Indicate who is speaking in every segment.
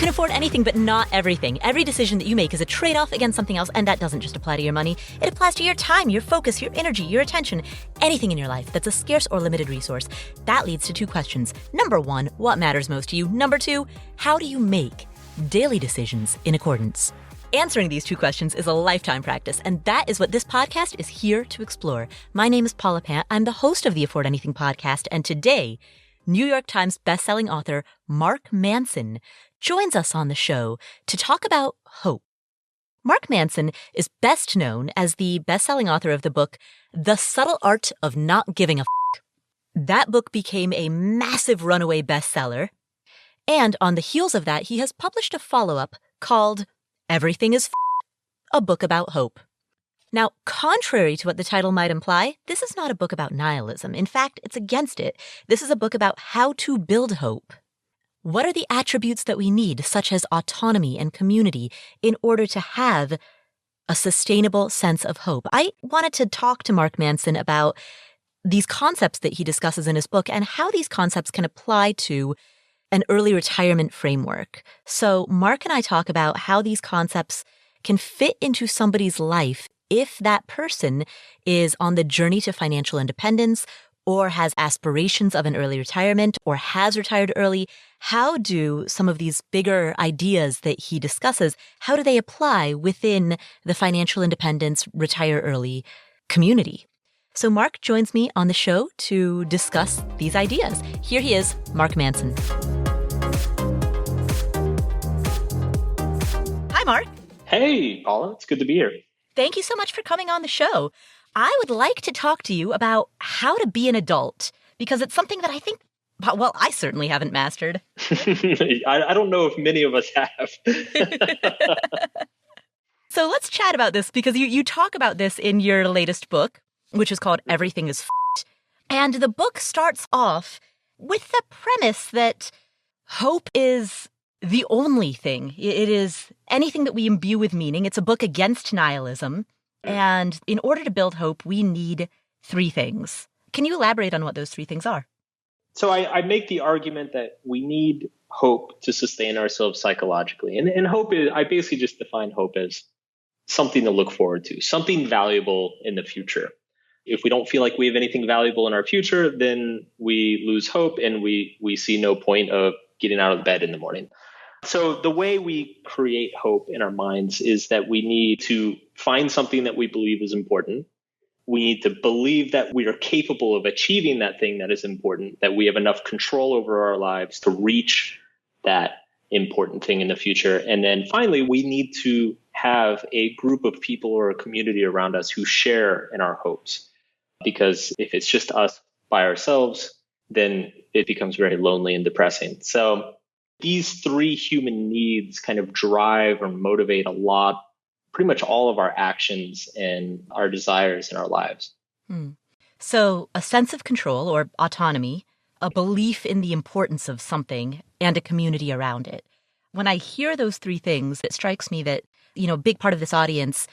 Speaker 1: can afford anything, but not everything. Every decision that you make is a trade-off against something else, and that doesn't just apply to your money. It applies to your time, your focus, your energy, your attention, anything in your life that's a scarce or limited resource. That leads to two questions. Number one, what matters most to you? Number two, how do you make daily decisions in accordance? Answering these two questions is a lifetime practice, and that is what this podcast is here to explore. My name is Paula Pant. I'm the host of the Afford Anything podcast, and today, New York Times bestselling author Mark Manson joins us on the show to talk about hope. Mark Manson is best known as the bestselling author of the book The Subtle Art of Not Giving a F***. That book became a massive runaway bestseller, and on the heels of that, he has published a follow-up called Everything is F***, a book about hope. Now, contrary to what the title might imply, this is not a book about nihilism. In fact, it's against it. This is a book about how to build hope. What are the attributes that we need, such as autonomy and community, in order to have a sustainable sense of hope? I wanted to talk to Mark Manson about these concepts that he discusses in his book and how these concepts can apply to an early retirement framework. So Mark and I talk about how these concepts can fit into somebody's life if that person is on the journey to financial independence or has aspirations of an early retirement or has retired early. How do some of these bigger ideas that he discusses, how do they apply within the financial independence, retire early community? So Mark joins me on the show to discuss these ideas. Here he is, Mark Manson. Hi, Mark.
Speaker 2: Hey, Paula. It's good to be here.
Speaker 1: Thank you so much for coming on the show. I would like to talk to you about how to be an adult, because it's something that I think, well, I certainly haven't mastered.
Speaker 2: I don't know if many of us have.
Speaker 1: So let's chat about this, because you talk about this in your latest book, which is called Everything is F***. And the book starts off with the premise that hope is the only thing. It is anything that we imbue with meaning. It's a book against nihilism. And in order to build hope, we need three things. Can you elaborate on what those three things are?
Speaker 2: So I make the argument that we need hope to sustain ourselves psychologically. And hope is, I basically just define hope as something to look forward to, something valuable in the future. If we don't feel like we have anything valuable in our future, then we lose hope and we see no point of getting out of bed in the morning. So the way we create hope in our minds is that we need to find something that we believe is important. We need to believe that we are capable of achieving that thing that is important, that we have enough control over our lives to reach that important thing in the future. And then finally, we need to have a group of people or a community around us who share in our hopes. Because if it's just us by ourselves, then it becomes very lonely and depressing. So these three human needs kind of drive or motivate a lot, pretty much all of our actions and our desires in our lives.
Speaker 1: So a sense of control or autonomy, a belief in the importance of something, and a community around it. When I hear those three things, it strikes me that, a big part of this audience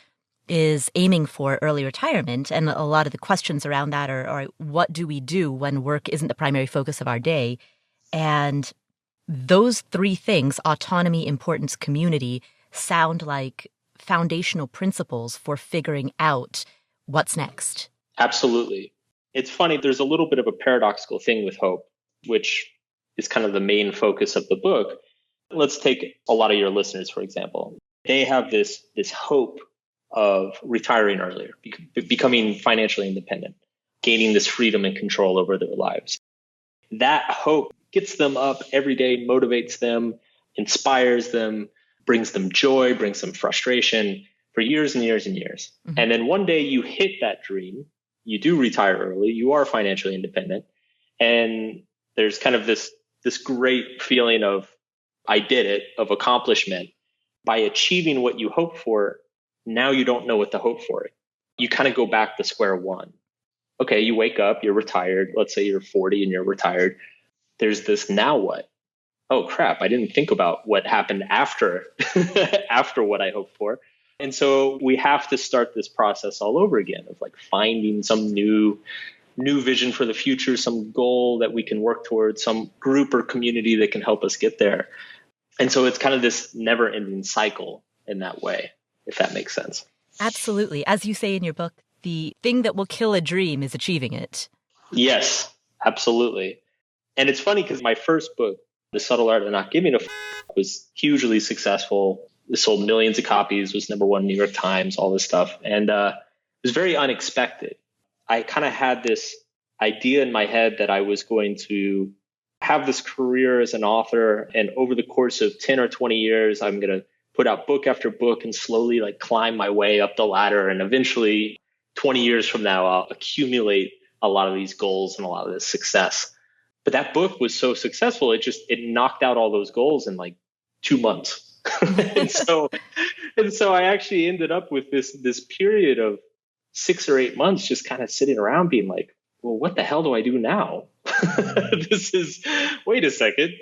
Speaker 1: is aiming for early retirement. And a lot of the questions around that are what do we do when work isn't the primary focus of our day? And those three things, autonomy, importance, community, sound like foundational principles for figuring out what's next.
Speaker 2: Absolutely. It's funny, there's a little bit of a paradoxical thing with hope, which is kind of the main focus of the book. Let's take a lot of your listeners, for example. They have this hope of retiring earlier, becoming financially independent, gaining this freedom and control over their lives. That hope gets them up every day, motivates them, inspires them, brings them joy, brings them frustration for years and years and years. Mm-hmm. And then one day you hit that dream, you do retire early, you are financially independent, and there's kind of this great feeling of, I did it, of accomplishment. By achieving what you hoped for, now you don't know what to hope for. You kind of go back to square one. Okay, you wake up, you're retired. Let's say you're 40 and you're retired. There's this, now what? Oh crap, I didn't think about what happened after what I hoped for. And so we have to start this process all over again of like finding some new vision for the future, some goal that we can work towards, some group or community that can help us get there. And so it's kind of this never ending cycle in that way, if that makes sense.
Speaker 1: Absolutely. As you say in your book, the thing that will kill a dream is achieving it.
Speaker 2: Yes, absolutely. And it's funny because my first book, The Subtle Art of Not Giving a was hugely successful. It sold millions of copies, was number one New York Times, all this stuff. And it was very unexpected. I kind of had this idea in my head that I was going to have this career as an author. And over the course of 10 or 20 years, I'm going to put out book after book and slowly like climb my way up the ladder. And eventually 20 years from now, I'll accumulate a lot of these goals and a lot of this success. But that book was so successful, it knocked out all those goals in like 2 months. and so I actually ended up with this period of 6 or 8 months just kind of sitting around being like, well, what the hell do I do now? Wait a second.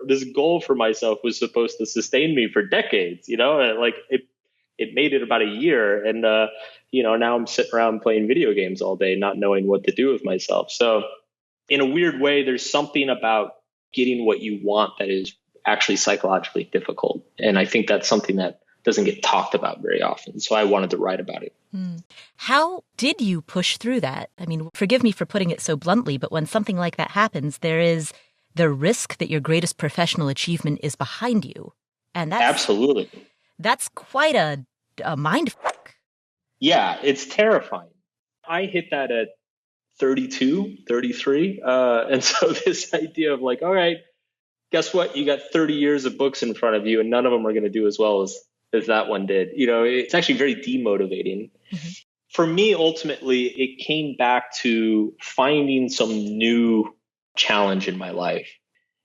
Speaker 2: This goal for myself was supposed to sustain me for decades, and like it made it about a year. And, now I'm sitting around playing video games all day, not knowing what to do with myself. So in a weird way, there's something about getting what you want that is actually psychologically difficult. And I think that's something that doesn't get talked about very often. So I wanted to write about it.
Speaker 1: How did you push through that? I mean, forgive me for putting it so bluntly, but when something like that happens, there is the risk that your greatest professional achievement is behind you. And
Speaker 2: Absolutely.
Speaker 1: That's quite a mind fuck.
Speaker 2: Yeah, it's terrifying. I hit that at 32, 33. And so this idea of like, all right, guess what? You got 30 years of books in front of you and none of them are going to do as well as that one did. It's actually very demotivating. Mm-hmm. For me, ultimately, it came back to finding some new challenge in my life.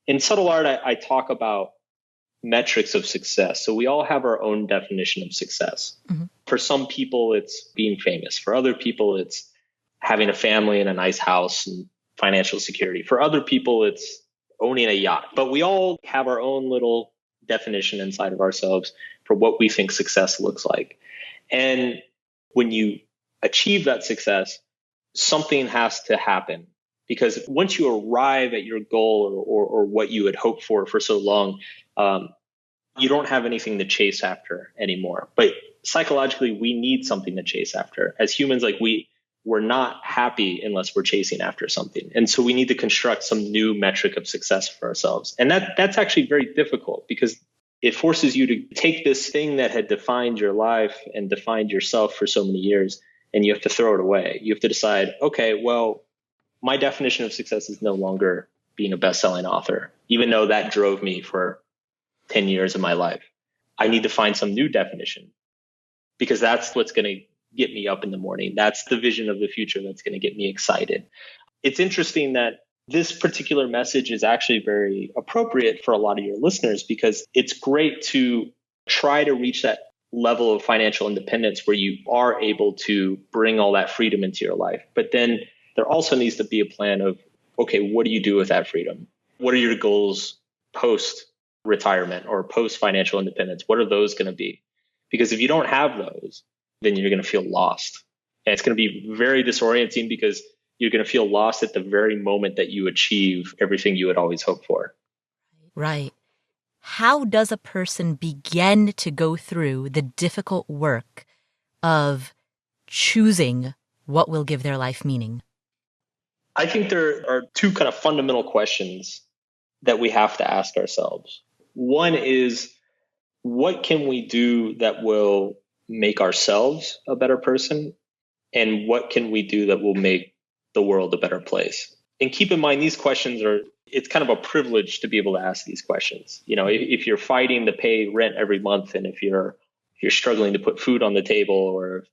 Speaker 2: In Subtle Art, I talk about metrics of success. So we all have our own definition of success. Mm-hmm. For some people, it's being famous. For other people, it's having a family and a nice house and financial security. For other people, it's owning a yacht. But we all have our own little definition inside of ourselves for what we think success looks like. And when you achieve that success, something has to happen. Because once you arrive at your goal or what you had hoped for so long, you don't have anything to chase after anymore. But psychologically, we need something to chase after. As humans, like we're not happy unless we're chasing after something. And so we need to construct some new metric of success for ourselves. And that's actually very difficult because it forces you to take this thing that had defined your life and defined yourself for so many years, and you have to throw it away. You have to decide, okay, well, my definition of success is no longer being a best-selling author, even though that drove me for 10 years of my life. I need to find some new definition because that's what's going to get me up in the morning. That's the vision of the future that's going to get me excited. It's interesting that this particular message is actually very appropriate for a lot of your listeners because it's great to try to reach that level of financial independence where you are able to bring all that freedom into your life. But then there also needs to be a plan of, okay, what do you do with that freedom? What are your goals post-retirement or post-financial independence? What are those going to be? Because if you don't have those, then you're going to feel lost. And it's going to be very disorienting because you're going to feel lost at the very moment that you achieve everything you had always hoped for.
Speaker 1: Right. How does a person begin to go through the difficult work of choosing what will give their life meaning?
Speaker 2: I think there are two kind of fundamental questions that we have to ask ourselves. One is, what can we do that will make ourselves a better person? And what can we do that will make the world a better place? And keep in mind, these questions it's kind of a privilege to be able to ask these questions. If you're fighting to pay rent every month, and if you're struggling to put food on the table, or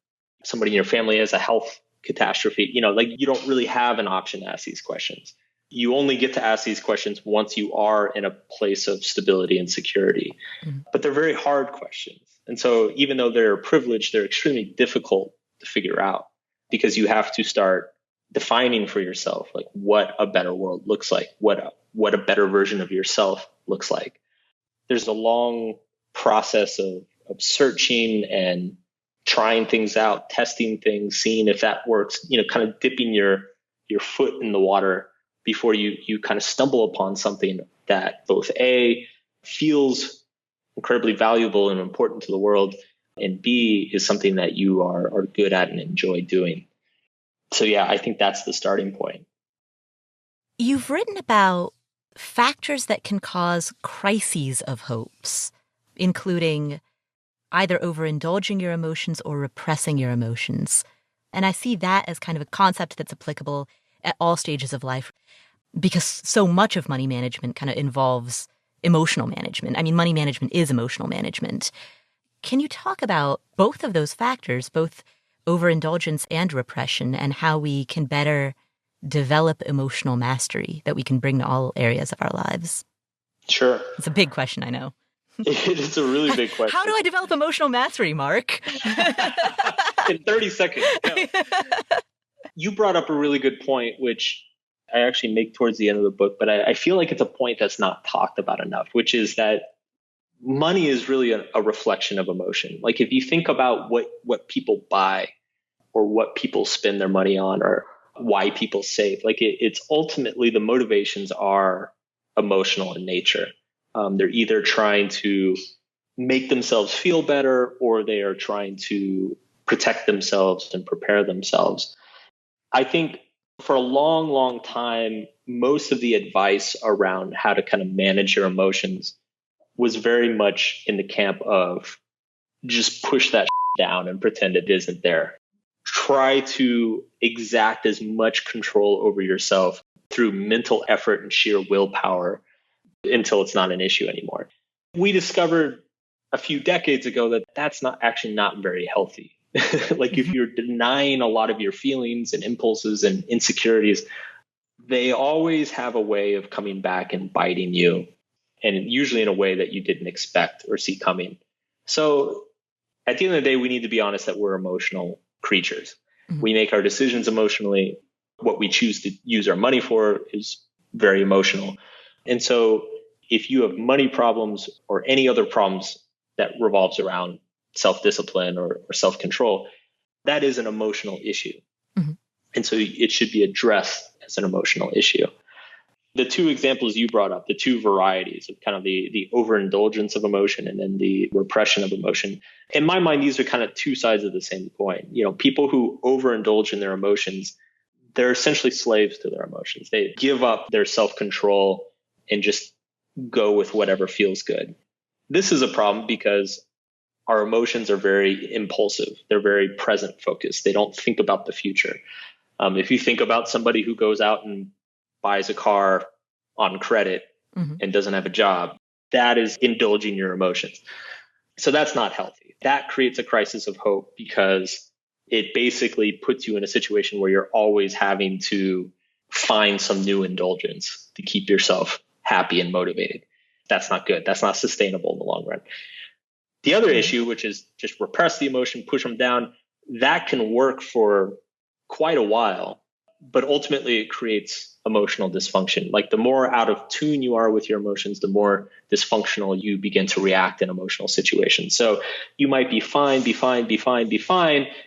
Speaker 2: somebody in your family has a health catastrophe, you don't really have an option to ask these questions. You only get to ask these questions once you are in a place of stability and security. Mm-hmm. But they're very hard questions. And so even though they're a privilege, they're extremely difficult to figure out because you have to start defining for yourself like what a better world looks like, what a better version of yourself looks like. There's a long process of searching and trying things out, testing things, seeing if that works, kind of dipping your foot in the water before you kind of stumble upon something that both A, feels incredibly valuable and important to the world, and B, is something that you are good at and enjoy doing. So yeah, I think that's the starting point.
Speaker 1: You've written about factors that can cause crises of hopes, including either overindulging your emotions or repressing your emotions. And I see that as kind of a concept that's applicable at all stages of life, because so much of money management kind of involves emotional management. I mean, money management is emotional management. Can you talk about both of those factors, both overindulgence and repression, and how we can better develop emotional mastery that we can bring to all areas of our lives?
Speaker 2: Sure.
Speaker 1: It's a big question, I know.
Speaker 2: It is a really big question.
Speaker 1: How do I develop emotional mastery, Mark?
Speaker 2: In 30 seconds. No. You brought up a really good point, which I actually make towards the end of the book, but I feel like it's a point that's not talked about enough, which is that money is really a reflection of emotion. Like if you think about what people buy or what people spend their money on or why people save, like it's ultimately the motivations are emotional in nature. They're either trying to make themselves feel better or they are trying to protect themselves and prepare themselves. I think for a long, long time, most of the advice around how to kind of manage your emotions was very much in the camp of just push that down and pretend it isn't there. Try to exact as much control over yourself through mental effort and sheer willpower until it's not an issue anymore. We discovered a few decades ago that that's not very healthy. Like if you're denying a lot of your feelings and impulses and insecurities, they always have a way of coming back and biting you, and usually in a way that you didn't expect or see coming. So at the end of the day, we need to be honest that we're emotional creatures. Mm-hmm. We make our decisions emotionally. What we choose to use our money for is very emotional. And so if you have money problems or any other problems that revolves around self-discipline or self-control, that is an emotional issue. Mm-hmm. And so it should be addressed as an emotional issue. The two examples you brought up, the two varieties of kind of the overindulgence of emotion and then the repression of emotion, in my mind, these are kind of two sides of the same coin. You know, people who overindulge in their emotions, they're essentially slaves to their emotions. They give up their self-control and just go with whatever feels good. This is a problem because our emotions are very impulsive. They're very present focused. They don't think about the future. If you think about somebody who goes out and buys a car on credit mm-hmm. and doesn't have a job, that is indulging your emotions. So that's not healthy. That creates a crisis of hope because it basically puts you in a situation where you're always having to find some new indulgence to keep yourself happy and motivated. That's not good. That's not sustainable in the long run. The other issue, which is just repress the emotion, push them down, that can work for quite a while, but ultimately it creates emotional dysfunction. Like the more out of tune you are with your emotions, the more dysfunctional you begin to react in emotional situations. So you might be fine,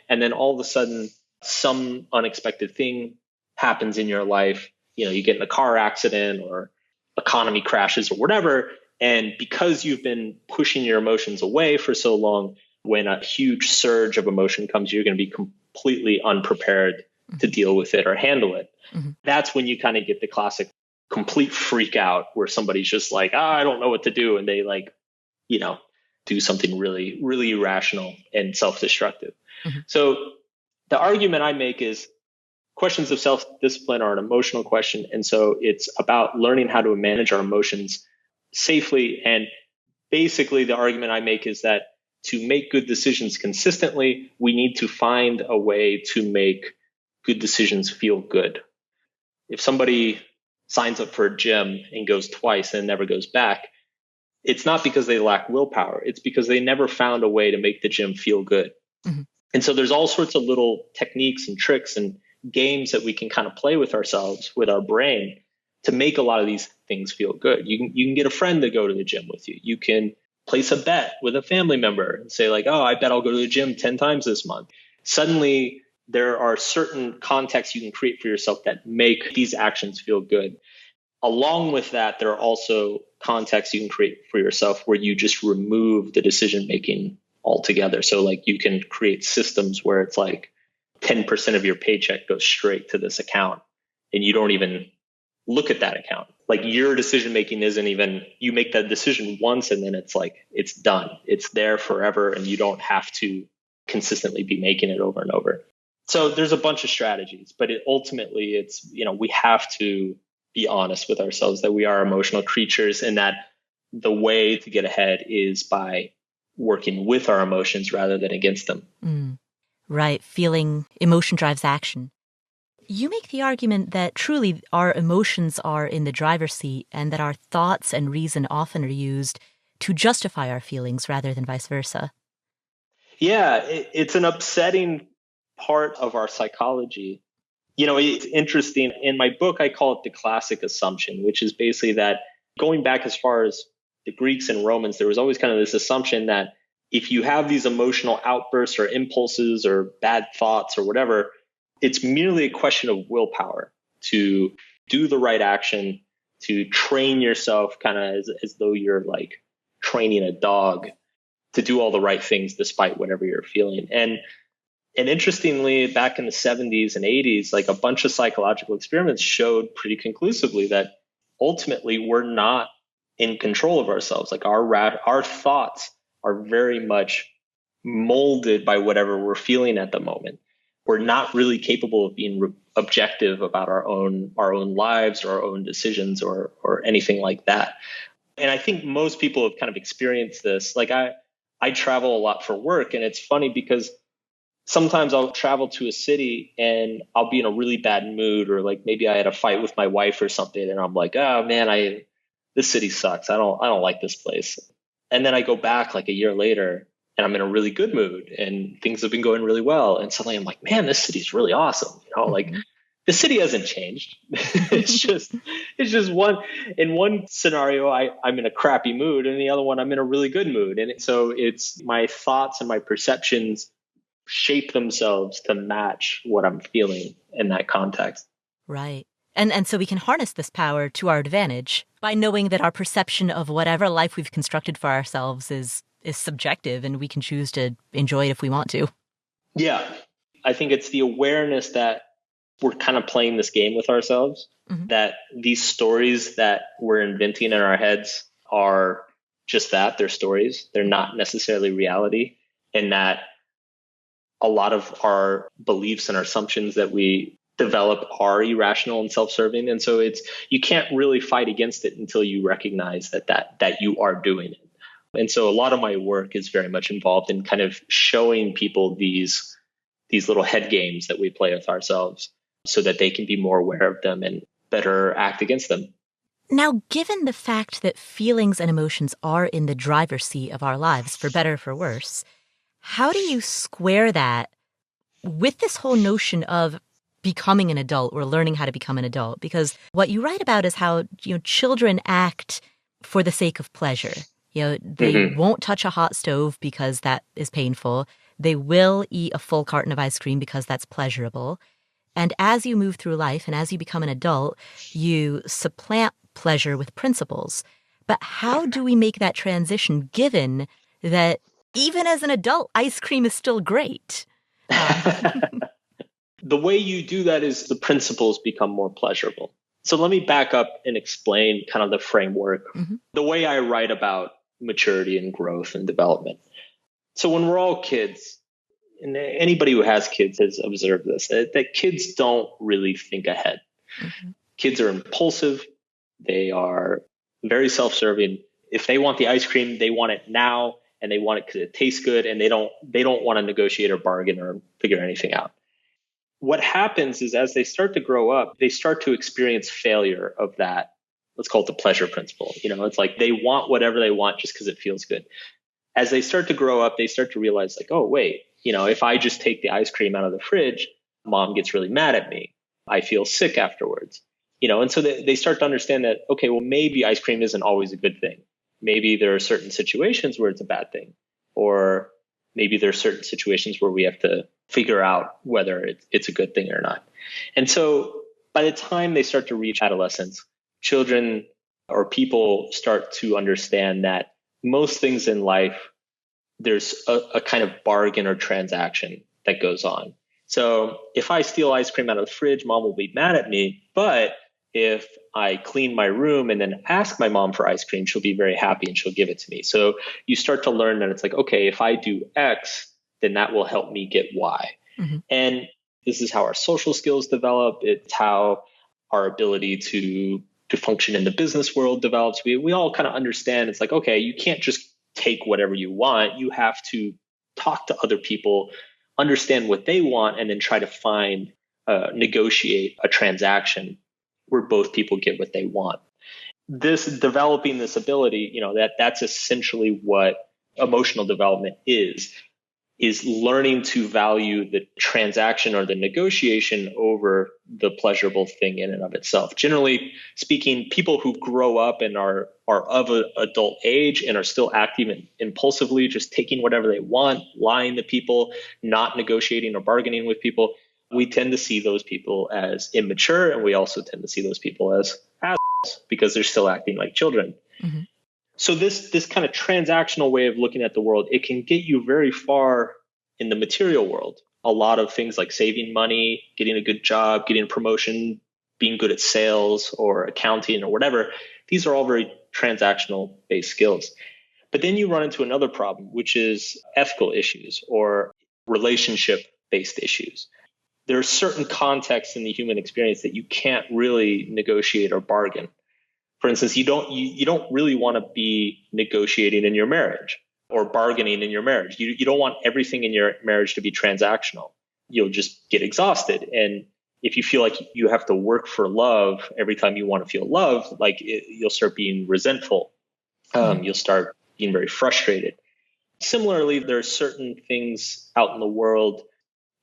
Speaker 2: and then all of a sudden some unexpected thing happens in your life. You know, you get in a car accident or economy crashes or whatever. And because you've been pushing your emotions away for so long, when a huge surge of emotion comes, you're going to be completely unprepared to deal with it or handle it. Mm-hmm. That's when you kind of get the classic complete freak out where somebody's just like, I don't know what to do. And they do something really, really irrational and self-destructive. Mm-hmm. So the argument I make is questions of self-discipline are an emotional question. And so it's about learning how to manage our emotions safely. And basically the argument I make is that to make good decisions consistently, we need to find a way to make good decisions feel good. If somebody signs up for a gym and goes twice and never goes back, it's not because they lack willpower. It's because they never found a way to make the gym feel good. Mm-hmm. And so there's all sorts of little techniques and tricks and games that we can kind of play with ourselves, with our brain, to make a lot of these things feel good. You can get a friend to go to the gym with you. You can place a bet with a family member and say like, oh, I bet I'll go to the gym 10 times this month. Suddenly, there are certain contexts you can create for yourself that make these actions feel good. Along with that, there are also contexts you can create for yourself where you just remove the decision making altogether. So like you can create systems where it's like 10% of your paycheck goes straight to this account and you don't even look at that account. Like your decision making isn't even, you make that decision once and then it's like, it's done. It's there forever and you don't have to consistently be making it over and over. So there's a bunch of strategies, but ultimately it's, we have to be honest with ourselves that we are emotional creatures and that the way to get ahead is by working with our emotions rather than against them.
Speaker 1: Right. Emotion drives action. You make the argument that truly our emotions are in the driver's seat and that our thoughts and reason often are used to justify our feelings rather than vice versa.
Speaker 2: Yeah, it's an upsetting part of our psychology. It's interesting. In my book, I call it the classic assumption, which is basically that going back as far as the Greeks and Romans, there was always kind of this assumption that if you have these emotional outbursts or impulses or bad thoughts or whatever, it's merely a question of willpower to do the right action, to train yourself kind of as though you're like training a dog to do all the right things despite whatever you're feeling. And interestingly, back in the 70s and 80s, like a bunch of psychological experiments showed pretty conclusively that ultimately we're not in control of ourselves. Like our thoughts are very much molded by whatever we're feeling at the moment. We're not really capable of being objective about our own lives or our own decisions or anything like that. And I think most people have kind of experienced this. Like I travel a lot for work, and it's funny because sometimes I'll travel to a city and I'll be in a really bad mood, or like maybe I had a fight with my wife or something, and I'm like, oh man, this city sucks. I don't like this place. And then I go back like a year later and I'm in a really good mood and things have been going really well. And suddenly I'm like, man, this city's really awesome. Like the city hasn't changed. it's just in one scenario, I'm in a crappy mood, and in the other one, I'm in a really good mood. And so it's my thoughts and my perceptions shape themselves to match what I'm feeling in that context.
Speaker 1: Right. And so we can harness this power to our advantage by knowing that our perception of whatever life we've constructed for ourselves is subjective, and we can choose to enjoy it if we want to.
Speaker 2: Yeah. I think it's the awareness that we're kind of playing this game with ourselves, that these stories that we're inventing in our heads are just that, they're stories. They're not necessarily reality. And that a lot of our beliefs and our assumptions that we develop are irrational and self-serving. And so you can't really fight against it until you recognize that you are doing it. And so a lot of my work is very much involved in kind of showing people these little head games that we play with ourselves so that they can be more aware of them and better act against them.
Speaker 1: Now, given the fact that feelings and emotions are in the driver's seat of our lives, for better or for worse, how do you square that with this whole notion of becoming an adult or learning how to become an adult? Because what you write about is how, children act for the sake of pleasure. They won't touch a hot stove because that is painful. They will eat a full carton of ice cream because that's pleasurable. And as you move through life and as you become an adult, you supplant pleasure with principles. But how do we make that transition given that even as an adult, ice cream is still great?
Speaker 2: The way you do that is the principles become more pleasurable. So let me back up and explain kind of the framework, the way I write about maturity and growth and development. So when we're all kids, and anybody who has kids has observed this, that kids don't really think ahead. Kids are impulsive. They are very self-serving. If they want the ice cream, they want it now, and they want it because it tastes good, and they don't want to negotiate or bargain or figure anything out. What happens is as they start to grow up, they start to experience failure of that. Let's call it the pleasure principle. It's like they want whatever they want just because it feels good. As they start to grow up, they start to realize like, oh, wait, if I just take the ice cream out of the fridge, mom gets really mad at me. I feel sick afterwards. And so they start to understand that, okay, well, maybe ice cream isn't always a good thing. Maybe there are certain situations where it's a bad thing, or maybe there are certain situations where we have to figure out whether it's a good thing or not. And so by the time they start to reach adolescence, children or people start to understand that most things in life, there's a kind of bargain or transaction that goes on. So if I steal ice cream out of the fridge, mom will be mad at me. But if I clean my room and then ask my mom for ice cream, she'll be very happy and she'll give it to me. So you start to learn that it's like, okay, if I do X, then that will help me get Y. Mm-hmm. And this is how our social skills develop. It's how our ability to function in the business world develops. We all kind of understand it's like, okay, you can't just take whatever you want. You have to talk to other people, understand what they want, and then try to negotiate a transaction where both people get what they want. Developing this ability, that's essentially what emotional development is learning to value the transaction or the negotiation over the pleasurable thing in and of itself. Generally speaking, people who grow up and are of an adult age and are still acting impulsively, just taking whatever they want, lying to people, not negotiating or bargaining with people, we tend to see those people as immature, and we also tend to see those people as assholes because they're still acting like children. Mm-hmm. So this kind of transactional way of looking at the world, it can get you very far in the material world. A lot of things like saving money, getting a good job, getting a promotion, being good at sales or accounting or whatever, these are all very transactional based skills. But then you run into another problem, which is ethical issues or relationship based issues. There are certain contexts in the human experience that you can't really negotiate or bargain. For instance, you don't really want to be negotiating in your marriage or bargaining in your marriage. You don't want everything in your marriage to be transactional. You'll just get exhausted. And if you feel like you have to work for love every time you want to feel loved, you'll start being resentful. You'll start being very frustrated. Similarly, there are certain things out in the world,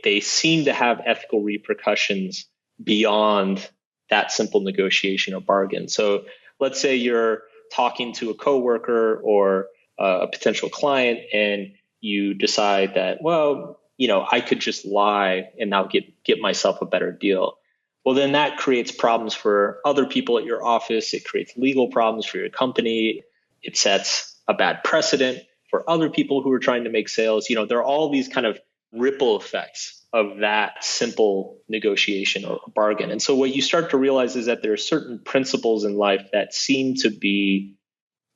Speaker 2: they seem to have ethical repercussions beyond that simple negotiation or bargain. So let's say you're talking to a coworker or a potential client, and you decide that, well, I could just lie and now get myself a better deal. Well, then that creates problems for other people at your office. It creates legal problems for your company. It sets a bad precedent for other people who are trying to make sales. There are all these kind of ripple effects of that simple negotiation or bargain. And so what you start to realize is that there are certain principles in life that seem to be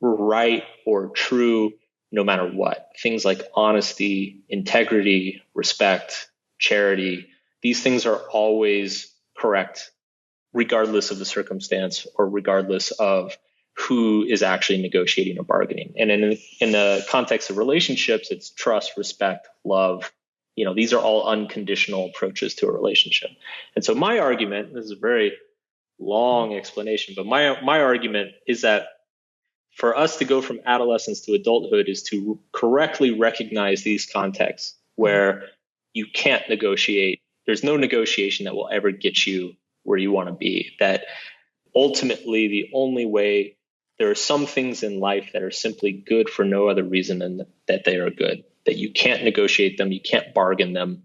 Speaker 2: right or true no matter what. Things like honesty, integrity, respect, charity. These things are always correct, regardless of the circumstance or regardless of who is actually negotiating or bargaining. And in the context of relationships, it's trust, respect, love. These are all unconditional approaches to a relationship. And so my argument, this is a very long explanation, but my argument is that for us to go from adolescence to adulthood is to correctly recognize these contexts where you can't negotiate. There's no negotiation that will ever get you where you want to be. That ultimately the only way, there are some things in life that are simply good for no other reason than that they are good, that you can't negotiate them, you can't bargain them.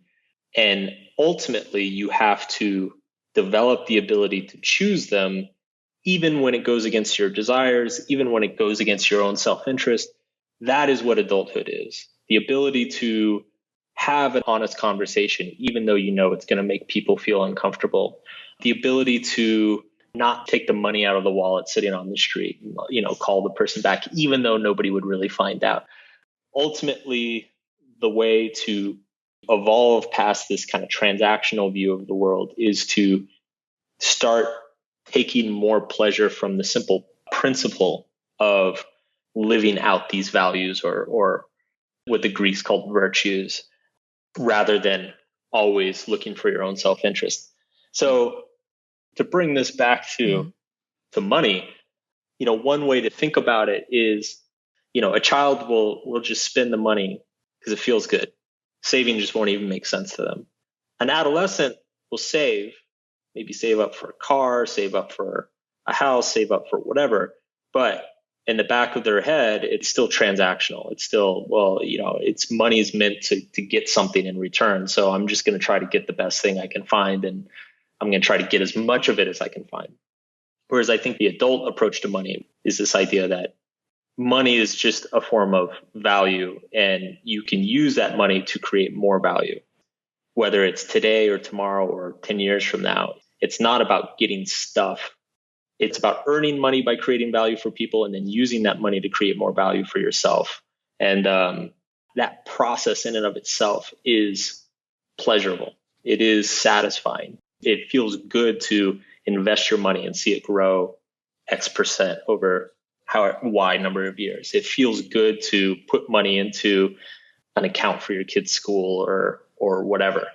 Speaker 2: And ultimately you have to develop the ability to choose them, even when it goes against your desires, even when it goes against your own self-interest. That is what adulthood is. The ability to have an honest conversation, even though it's going to make people feel uncomfortable. The ability to not take the money out of the wallet sitting on the street, call the person back, even though nobody would really find out. Ultimately, the way to evolve past this kind of transactional view of the world is to start taking more pleasure from the simple principle of living out these values or what the Greeks called virtues, rather than always looking for your own self-interest. So to bring this back to money, one way to think about it is, a child will just spend the money because it feels good. Saving just won't even make sense to them. An adolescent will maybe save up for a car, save up for a house, save up for whatever. But in the back of their head, it's still transactional. It's still, it's money is meant to get something in return. So I'm just going to try to get the best thing I can find, and I'm going to try to get as much of it as I can find. Whereas I think the adult approach to money is this idea that money is just a form of value, and you can use that money to create more value, whether it's today or tomorrow or 10 years from now. It's not about getting stuff. It's about earning money by creating value for people and then using that money to create more value for yourself. And that process in and of itself is pleasurable. It is satisfying. It feels good to invest your money and see it grow X% over Y number of years. It feels good to put money into an account for your kid's school or whatever.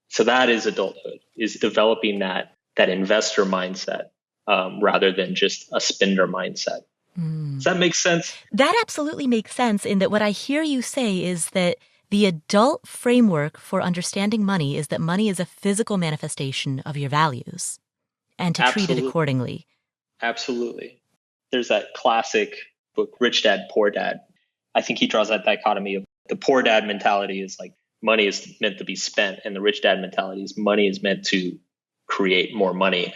Speaker 2: So that is adulthood, is developing that investor mindset rather than just a spender mindset. Does that make sense?
Speaker 1: That absolutely makes sense, in that what I hear you say is that the adult framework for understanding money is that money is a physical manifestation of your values and to treat it accordingly.
Speaker 2: Absolutely. There's that classic book, Rich Dad, Poor Dad. I think he draws that dichotomy of the poor dad mentality is like money is meant to be spent, and the rich dad mentality is money is meant to create more money.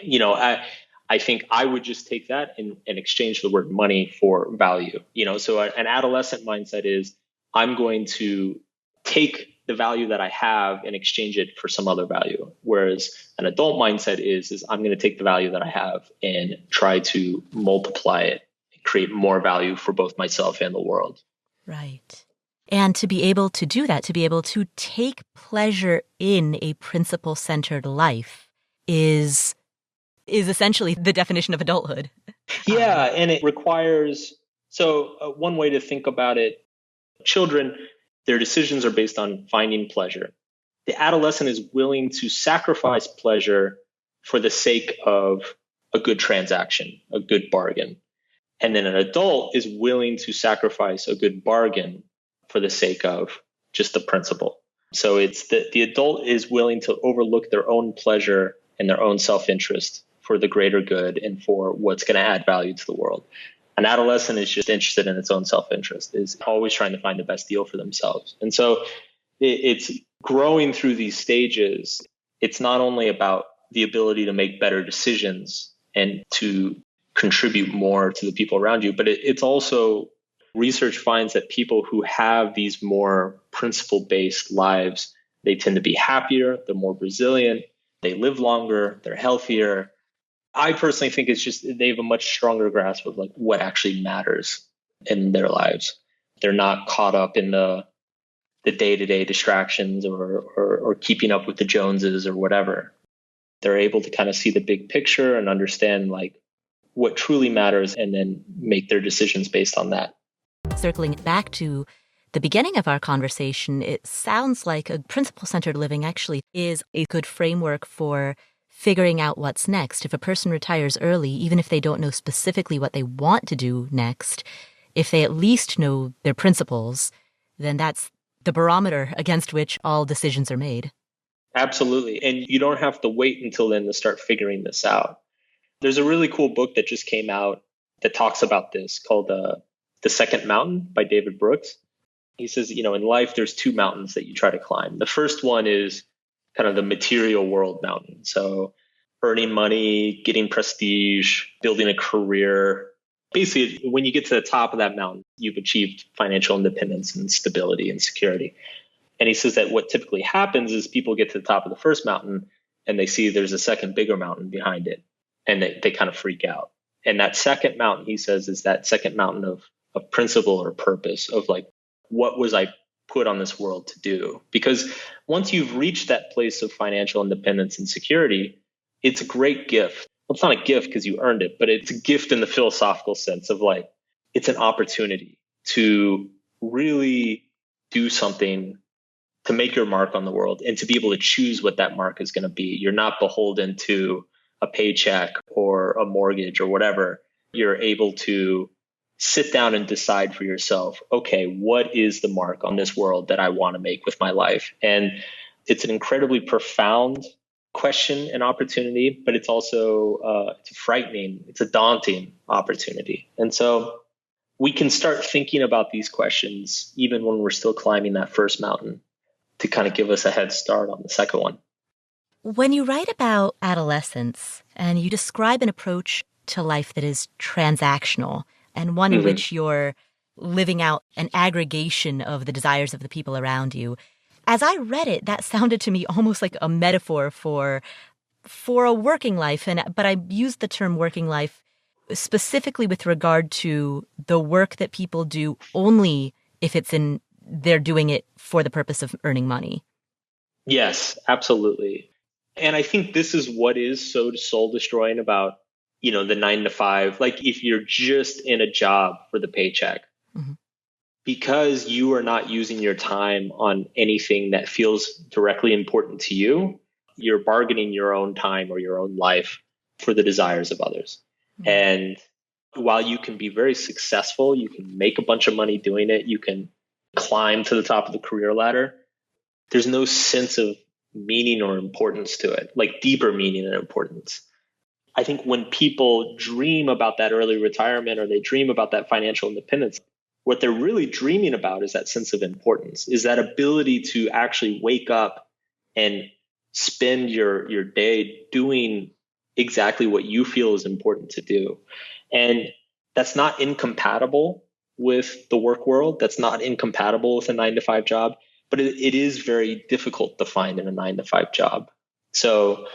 Speaker 2: I think I would just take that and exchange the word money for value. So an adolescent mindset is I'm going to take the value that I have and exchange it for some other value. Whereas an adult mindset is I'm going to take the value that I have and try to multiply it and create more value for both myself and the world.
Speaker 1: Right. And to be able to do that, to be able to take pleasure in a principle-centered life is essentially the definition of adulthood.
Speaker 2: Yeah, and it requires, one way to think about it, children, their decisions are based on finding pleasure. The adolescent is willing to sacrifice pleasure for the sake of a good transaction, a good bargain. And then an adult is willing to sacrifice a good bargain for the sake of just the principle. So it's the adult is willing to overlook their own pleasure and their own self-interest for the greater good and for what's going to add value to the world. An adolescent is just interested in its own self-interest, is always trying to find the best deal for themselves. And so it's growing through these stages. It's not only about the ability to make better decisions and to contribute more to the people around you, but it's also, research finds that people who have these more principle-based lives, they tend to be happier, they're more resilient, they live longer, they're healthier. I personally think it's just they have a much stronger grasp of like what actually matters in their lives. They're not caught up in the day-to-day distractions or keeping up with the Joneses or whatever. They're able to kind of see the big picture and understand like what truly matters and then make their decisions based on that.
Speaker 1: Circling back to the beginning of our conversation, it sounds like a principle-centered living actually is a good framework for figuring out what's next. If a person retires early, even if they don't know specifically what they want to do next, if they at least know their principles, then that's the barometer against which all decisions are made.
Speaker 2: Absolutely. And you don't have to wait until then to start figuring this out. There's a really cool book that just came out that talks about this called The Second Mountain by David Brooks. He says, in life, there's two mountains that you try to climb. The first one is kind of the material world mountain. So earning money, getting prestige, building a career. Basically, when you get to the top of that mountain, you've achieved financial independence and stability and security. And he says that what typically happens is people get to the top of the first mountain and they see there's a second bigger mountain behind it. And they kind of freak out. And that second mountain, he says, is that second mountain of principle or purpose of like, what was I put on this world to do? Because once you've reached that place of financial independence and security, it's a great gift. Well, it's not a gift because you earned it, but it's a gift in the philosophical sense of like, it's an opportunity to really do something to make your mark on the world and to be able to choose what that mark is going to be. You're not beholden to a paycheck or a mortgage or whatever. You're able to sit down and decide for yourself, okay, what is the mark on this world that I want to make with my life? And it's an incredibly profound question and opportunity, but it's also it's frightening. It's a daunting opportunity. And so we can start thinking about these questions even when we're still climbing that first mountain to kind of give us a head start on the second one.
Speaker 1: When you write about adolescence and you describe an approach to life that is transactional and one in which you're living out an aggregation of the desires of the people around you. As I read it, that sounded to me almost like a metaphor for a working life, but I used the term working life specifically with regard to the work that people do only if they're doing it for the purpose of earning money.
Speaker 2: Yes, absolutely. And I think this is what is so soul destroying about, the 9 to 5. Like if you're just in a job for the paycheck, because you are not using your time on anything that feels directly important to you, you're bargaining your own time or your own life for the desires of others. And while you can be very successful, you can make a bunch of money doing it, you can climb to the top of the career ladder, there's no sense of meaning or importance to it, like deeper meaning and importance. I think when people dream about that early retirement or they dream about that financial independence, what they're really dreaming about is that sense of importance, is that ability to actually wake up and spend your day doing exactly what you feel is important to do. And that's not incompatible with the work world. That's not incompatible with a 9 to 5 job, but it is very difficult to find in a 9 to 5 job. So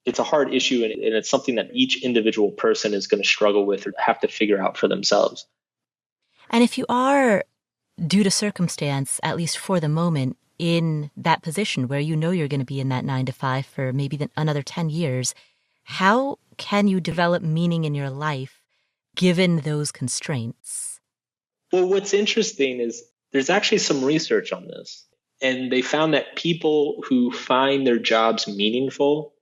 Speaker 2: it's a hard issue, and it's something that each individual person is going to struggle with or have to figure out for themselves.
Speaker 1: And if you are, due to circumstance, at least for the moment, in that position where you know you're going to be in that 9 to 5 for maybe another 10 years, how can you develop meaning in your life given those constraints?
Speaker 2: Well, what's interesting is there's actually some research on this, and they found that people who find their jobs meaningful,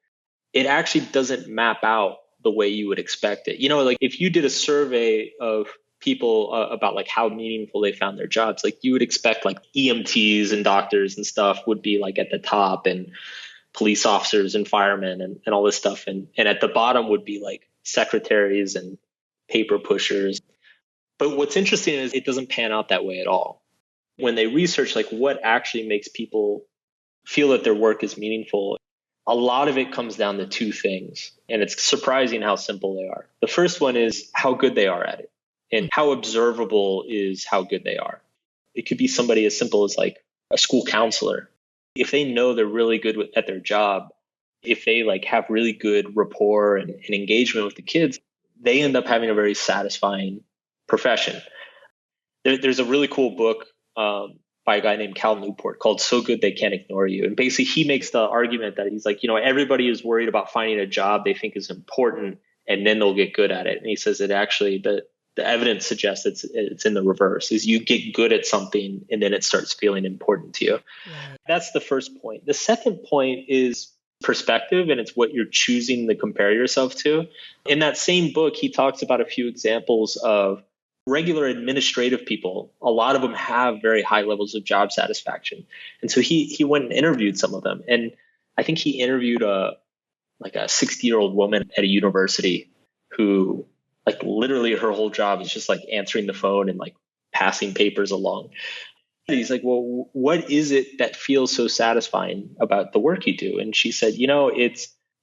Speaker 2: it actually doesn't map out the way you would expect it. Like if you did a survey of people about like how meaningful they found their jobs, like you would expect like EMTs and doctors and stuff would be like at the top, and police officers and firemen and all this stuff. And at the bottom would be like secretaries and paper pushers. But what's interesting is it doesn't pan out that way at all. When they research like what actually makes people feel that their work is meaningful, a lot of it comes down to two things. And it's surprising how simple they are. The first one is how good they are at it, and how observable is how good they are. It could be somebody as simple as like a school counselor. If they know they're really good at their job, if they like have really good rapport and engagement with the kids, they end up having a very satisfying profession. There's a really cool book by a guy named Cal Newport called So Good They Can't Ignore You. And basically he makes the argument that he's like, everybody is worried about finding a job they think is important and then they'll get good at it. And he says that actually the evidence suggests it's in the reverse, is you get good at something and then it starts feeling important to you. Right. That's the first point. The second point is perspective, and it's what you're choosing to compare yourself to. In that same book, he talks about a few examples of regular administrative people. A lot of them have very high levels of job satisfaction. And so he went and interviewed some of them. And I think he interviewed a 60-year-old woman at a university who like literally her whole job is just like answering the phone and like passing papers along. And he's like, well, what is it that feels so satisfying about the work you do? And she said,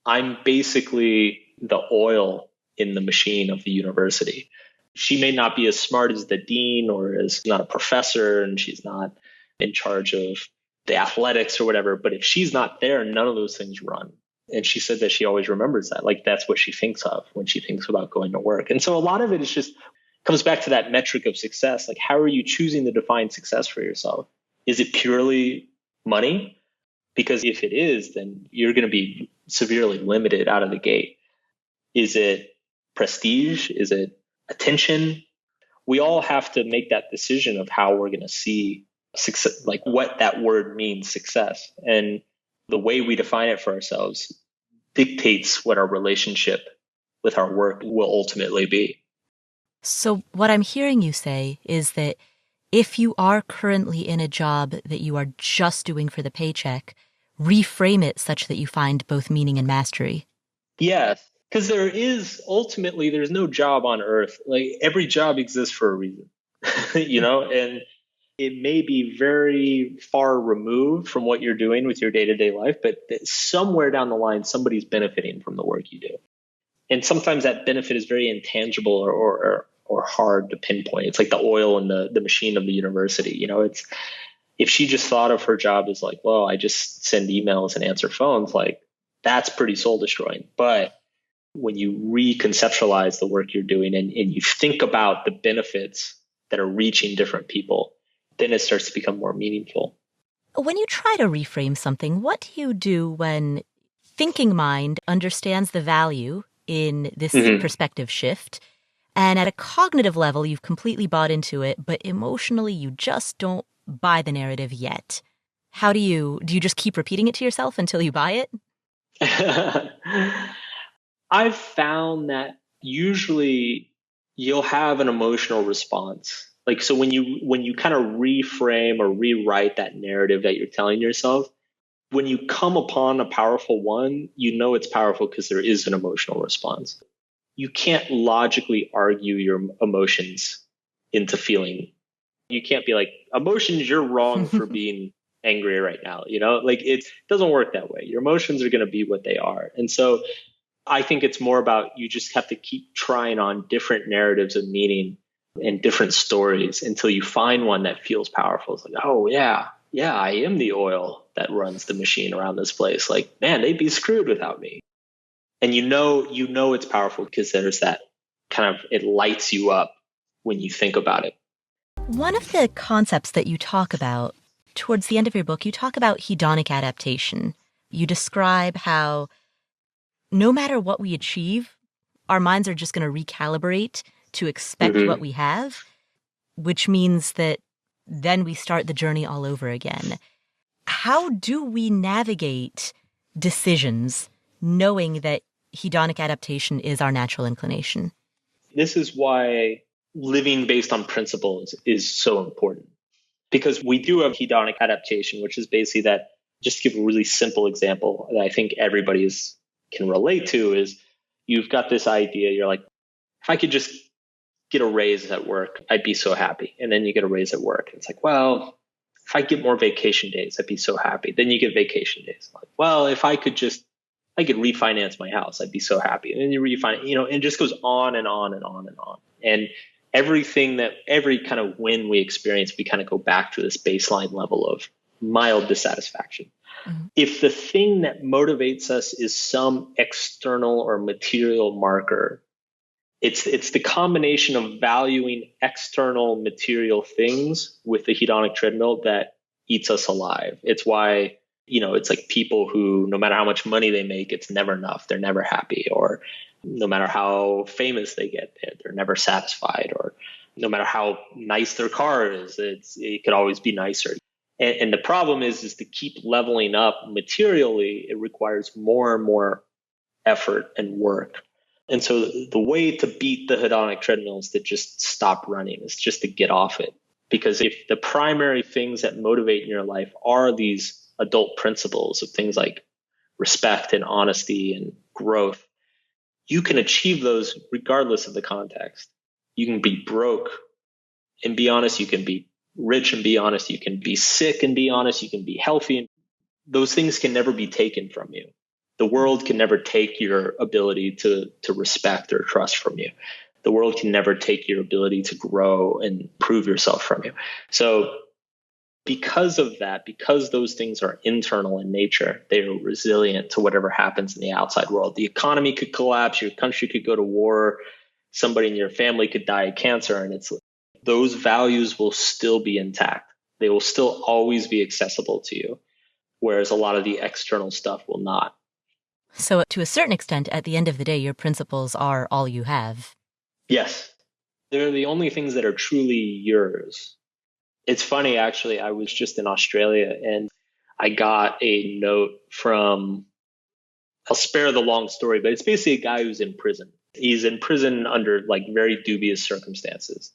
Speaker 2: I'm basically the oil in the machine of the university. She may not be as smart as the dean or as not a professor, and she's not in charge of the athletics or whatever. But if she's not there, none of those things run. And she said that she always remembers that. Like that's what she thinks of when she thinks about going to work. And so a lot of it is just comes back to that metric of success. Like, how are you choosing to define success for yourself? Is it purely money? Because if it is, then you're going to be severely limited out of the gate. Is it prestige? Is it attention? We all have to make that decision of how we're going to see success, like what that word means, success. And the way we define it for ourselves dictates what our relationship with our work will ultimately be.
Speaker 1: So what I'm hearing you say is that if you are currently in a job that you are just doing for the paycheck, reframe it such that you find both meaning and mastery.
Speaker 2: Yes, because there's no job on earth. Like every job exists for a reason, and it may be very far removed from what you're doing with your day-to-day life, but somewhere down the line, somebody's benefiting from the work you do. And sometimes that benefit is very intangible or hard to pinpoint. It's like the oil in the machine of the university. It's if she just thought of her job as like, well, I just send emails and answer phones, like that's pretty soul destroying. But when you reconceptualize the work you're doing and you think about the benefits that are reaching different people, then it starts to become more meaningful.
Speaker 1: When you try to reframe something, what do you do when thinking mind understands the value in this perspective shift, and at a cognitive level, you've completely bought into it, but emotionally, you just don't buy the narrative yet? How do you just keep repeating it to yourself until you buy it?
Speaker 2: I've found that usually you'll have an emotional response. Like, so when you kind of reframe or rewrite that narrative that you're telling yourself, when you come upon a powerful one, it's powerful because there is an emotional response. You can't logically argue your emotions into feeling. You can't be like, emotions, you're wrong for being angry right now. Like it doesn't work that way. Your emotions are going to be what they are. And so I think it's more about you just have to keep trying on different narratives of meaning and different stories until you find one that feels powerful. It's like, oh yeah, I am the oil that runs the machine around this place. Like, man, they'd be screwed without me. And you know it's powerful because there's that kind of, it lights you up when you think about it.
Speaker 1: One of the concepts that you talk about towards the end of your book, you talk about hedonic adaptation. You describe how no matter what we achieve, our minds are just going to recalibrate to expect what we have, which means that then we start the journey all over again. How do we navigate decisions knowing that hedonic adaptation is our natural inclination?
Speaker 2: This is why living based on principles is so important, because we do have hedonic adaptation, which is basically that. Just to give a really simple example that I think everybody can relate to is you've got this idea. You're like, if I could just get a raise at work, I'd be so happy. And then you get a raise at work. It's like, well, if I get more vacation days, I'd be so happy. Then you get vacation days. Like, well, if I could refinance my house, I'd be so happy. And then you refinance, and it just goes on and on and on and on. And every kind of win we experience, we kind of go back to this baseline level of mild dissatisfaction. Mm-hmm. If the thing that motivates us is some external or material marker, it's the combination of valuing external material things with the hedonic treadmill that eats us alive. It's why, it's like people who, no matter how much money they make, it's never enough. They're never happy. Or no matter how famous they get, they're never satisfied. Or no matter how nice their car is, it could always be nicer. And the problem is to keep leveling up materially, it requires more and more effort and work. And so the way to beat the hedonic treadmill is to just stop running, is just to get off it. Because if the primary things that motivate in your life are these adult principles of things like respect and honesty and growth, you can achieve those regardless of the context. You can be broke and be honest. You can be rich and be honest. You can be sick and be honest. You can be healthy. Those things can never be taken from you. The world can never take your ability to respect or trust from you. The world can never take your ability to grow and prove yourself from you. So because of that, because those things are internal in nature, they are resilient to whatever happens in the outside world. The economy could collapse, your country could go to war, somebody in your family could die of cancer, and those values will still be intact. They will still always be accessible to you, whereas a lot of the external stuff will not.
Speaker 1: So to a certain extent, at the end of the day, your principles are all you have.
Speaker 2: Yes. They're the only things that are truly yours. It's funny, actually, I was just in Australia and I got a note from, I'll spare the long story, but it's basically a guy who's in prison. He's in prison under very dubious circumstances.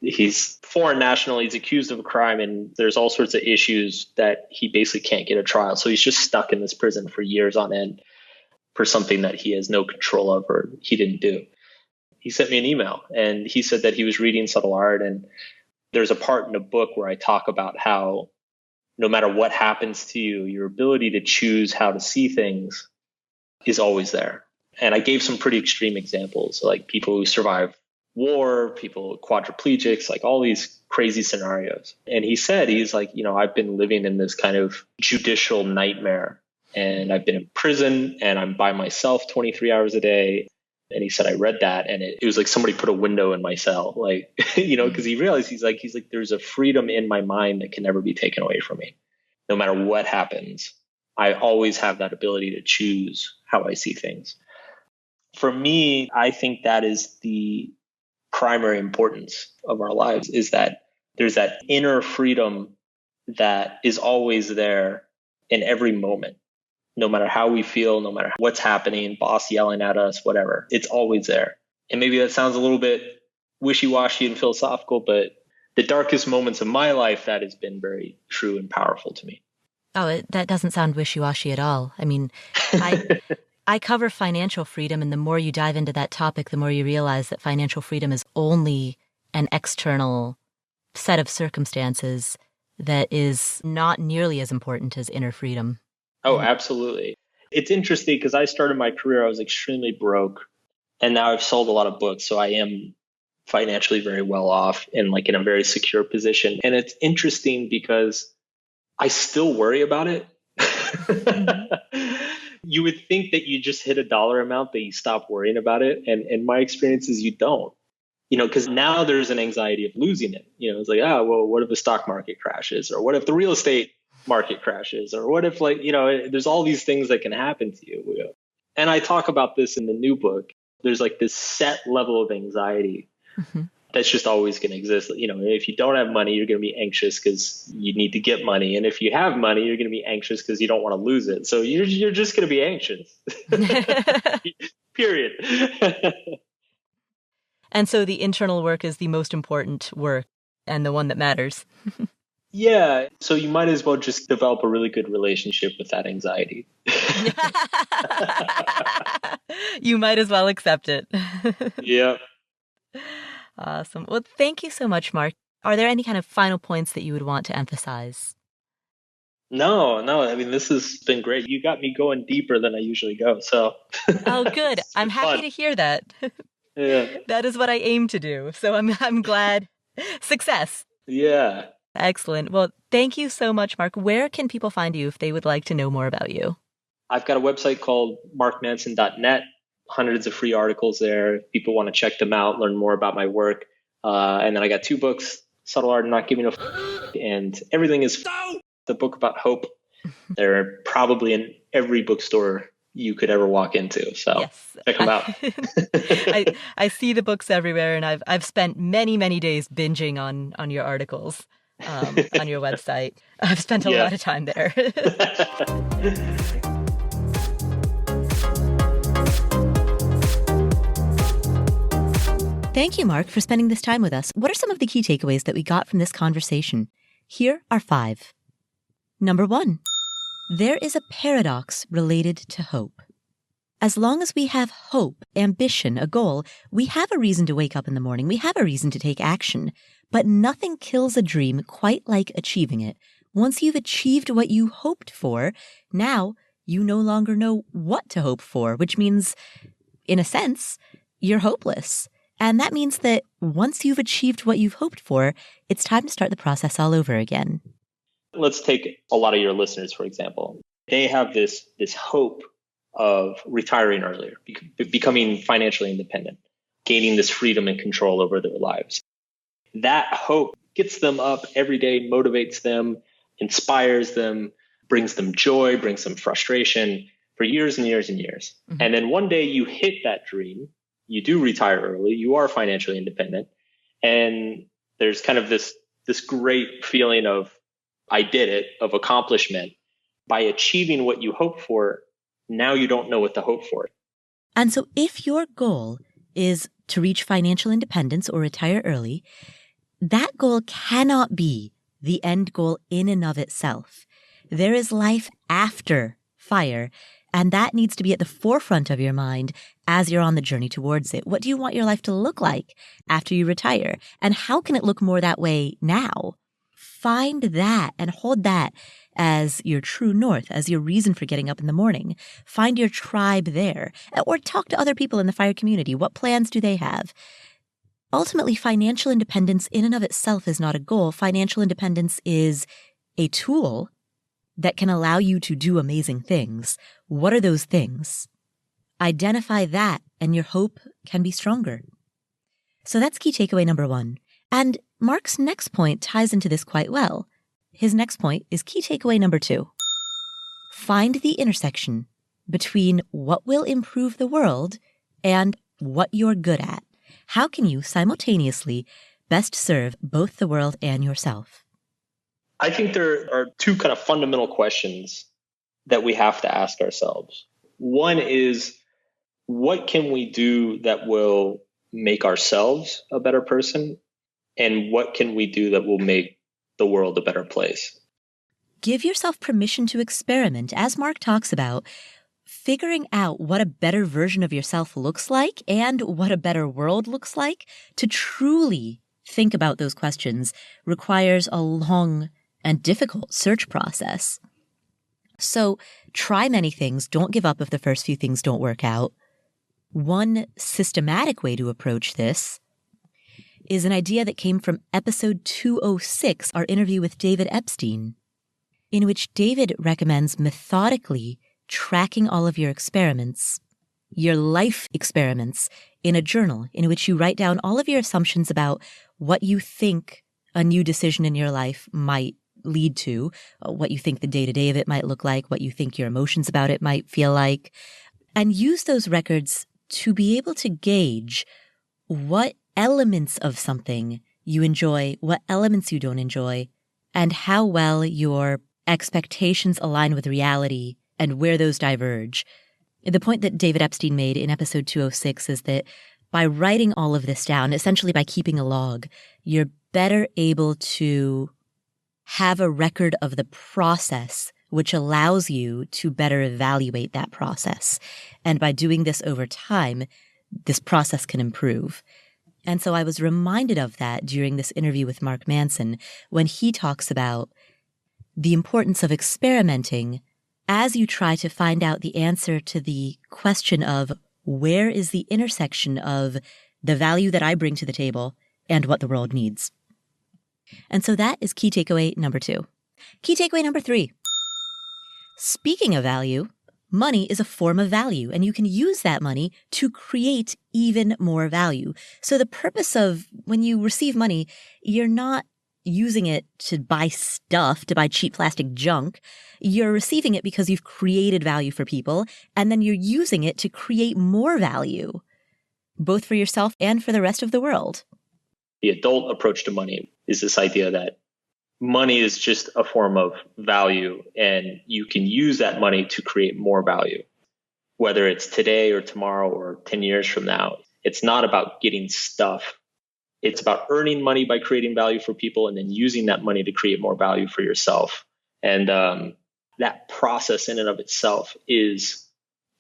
Speaker 2: He's foreign national, he's accused of a crime, and there's all sorts of issues that he basically can't get a trial. So he's just stuck in this prison for years on end for something that he has no control of or he didn't do. He sent me an email and he said that he was reading Subtle Art, and there's a part in the book where I talk about how no matter what happens to you, your ability to choose how to see things is always there. And I gave some pretty extreme examples, like people who survive war, people quadriplegics, like all these crazy scenarios. And he said, he's like, I've been living in this kind of judicial nightmare, and I've been in prison and I'm by myself 23 hours a day. And he said, I read that and it was like somebody put a window in my cell, like, because he realized he's like, there's a freedom in my mind that can never be taken away from me. No matter what happens, I always have that ability to choose how I see things. For me, I think that is the primary importance of our lives, is that there's that inner freedom that is always there in every moment. No matter how we feel, no matter what's happening, boss yelling at us, whatever, it's always there. And maybe that sounds a little bit wishy-washy and philosophical, but the darkest moments of my life, that has been very true and powerful to me.
Speaker 1: Oh, that doesn't sound wishy-washy at all. I mean, I cover financial freedom, and the more you dive into that topic, the more you realize that financial freedom is only an external set of circumstances that is not nearly as important as inner freedom.
Speaker 2: Oh, absolutely. It's interesting because I started my career, I was extremely broke, and now I've sold a lot of books. So I am financially very well off and like in a very secure position. And it's interesting because I still worry about it. You would think that you just hit a dollar amount that you stop worrying about it. And my experience is you don't, because now there's an anxiety of losing it. It's like, well, what if the stock market crashes? Or what if the real estate market crashes? Or what if there's all these things that can happen to you. And I talk about this in the new book. There's like this set level of anxiety that's just always going to exist. If you don't have money, you're going to be anxious because you need to get money. And if you have money, you're going to be anxious because you don't want to lose it. So you're just going to be anxious. Period.
Speaker 1: And so the internal work is the most important work and the one that matters.
Speaker 2: Yeah. So you might as well just develop a really good relationship with that anxiety.
Speaker 1: You might as well accept it.
Speaker 2: Yeah.
Speaker 1: Awesome. Well, thank you so much, Mark. Are there any kind of final points that you would want to emphasize?
Speaker 2: No. I mean, this has been great. You got me going deeper than I usually go. So.
Speaker 1: Oh, good. I'm happy to hear that.
Speaker 2: Yeah.
Speaker 1: That is what I aim to do. So I'm glad. Success.
Speaker 2: Yeah.
Speaker 1: Excellent. Well, thank you so much, Mark. Where can people find you if they would like to know more about you?
Speaker 2: I've got a website called markmanson.net. Hundreds of free articles there. If people want to check them out, learn more about my work. And then I got 2 books, Subtle Art of Not Giving a and Everything is the book about hope. They're probably in every bookstore you could ever walk into. So yes. Check them out.
Speaker 1: I see the books everywhere, and I've spent many, many days binging on your articles on your website. I've spent a lot of time there. Thank you, Mark, for spending this time with us. What are some of the key takeaways that we got from this conversation? Here are 5. Number 1, there is a paradox related to hope. As long as we have hope, ambition, a goal, we have a reason to wake up in the morning. We have a reason to take action. But nothing kills a dream quite like achieving it. Once you've achieved what you hoped for, now you no longer know what to hope for, which means, in a sense, you're hopeless. And that means that once you've achieved what you've hoped for, it's time to start the process all over again.
Speaker 2: Let's take a lot of your listeners, for example. They have this hope of retiring earlier, becoming financially independent, gaining this freedom and control over their lives. That hope gets them up every day, motivates them, inspires them, brings them joy, brings them frustration for years and years and years. Mm-hmm. And then one day you hit that dream. You do retire early, you are financially independent, and there's kind of this great feeling of, I did it, of accomplishment. By achieving what you hope for, now you don't know what to hope for.
Speaker 1: And so if your goal is to reach financial independence or retire early, that goal cannot be the end goal in and of itself. There is life after FIRE, and that needs to be at the forefront of your mind as you're on the journey towards it. What do you want your life to look like after you retire? And how can it look more that way now? find that and hold that as your true north, as your reason for getting up in the morning. Find your tribe there, or talk to other people in the FIRE community. What plans do they have? Ultimately, financial independence in and of itself is not a goal. Financial independence is a tool that can allow you to do amazing things. What are those things? Identify that, and your hope can be stronger. So that's key takeaway number 1. And Mark's next point ties into this quite well. His next point is key takeaway number 2. Find the intersection between what will improve the world and what you're good at. How can you simultaneously best serve both the world and yourself?
Speaker 2: I think there are 2 kind of fundamental questions that we have to ask ourselves. One is, what can we do that will make ourselves a better person? And what can we do that will make the world a better place?
Speaker 1: Give yourself permission to experiment. As Mark talks about, figuring out what a better version of yourself looks like and what a better world looks like, to truly think about those questions, requires a long and difficult search process. So try many things. Don't give up if the first few things don't work out. One systematic way to approach this is an idea that came from episode 206, our interview with David Epstein, in which David recommends methodically tracking all of your experiments, your life experiments, in a journal in which you write down all of your assumptions about what you think a new decision in your life might lead to, what you think the day-to-day of it might look like, what you think your emotions about it might feel like, and use those records to be able to gauge what elements of something you enjoy, what elements you don't enjoy, and how well your expectations align with reality and where those diverge. The point that David Epstein made in episode 206 is that by writing all of this down, essentially by keeping a log, you're better able to have a record of the process, which allows you to better evaluate that process. And by doing this over time, this process can improve. And so I was reminded of that during this interview with Mark Manson, when he talks about the importance of experimenting as you try to find out the answer to the question of where is the intersection of the value that I bring to the table and what the world needs. And so that is key takeaway number 2. Key takeaway number 3. Speaking of value, money is a form of value, and you can use that money to create even more value. So the purpose of when you receive money, you're not using it to buy stuff, to buy cheap plastic junk. You're receiving it because you've created value for people, and then you're using it to create more value, both for yourself and for the rest of the world.
Speaker 2: The adult approach to money is this idea that money is just a form of value, and you can use that money to create more value, whether it's today or tomorrow or 10 years from now. It's not about getting stuff. It's about earning money by creating value for people and then using that money to create more value for yourself. And that process in and of itself is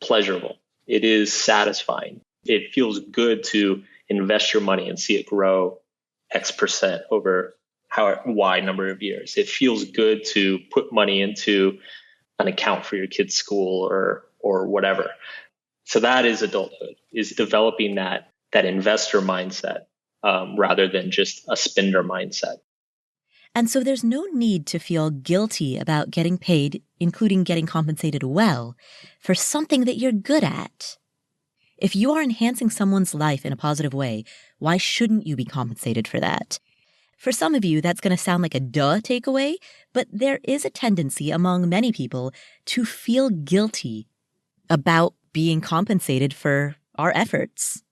Speaker 2: pleasurable. It is satisfying. It feels good to invest your money and see it grow X% over Y number of years. It feels good to put money into an account for your kid's school or whatever. So that is adulthood, is developing that investor mindset rather than just a spender mindset.
Speaker 1: And so there's no need to feel guilty about getting paid, including getting compensated well, for something that you're good at. If you are enhancing someone's life in a positive way, why shouldn't you be compensated for that? For some of you, that's going to sound like a duh takeaway, but there is a tendency among many people to feel guilty about being compensated for our efforts.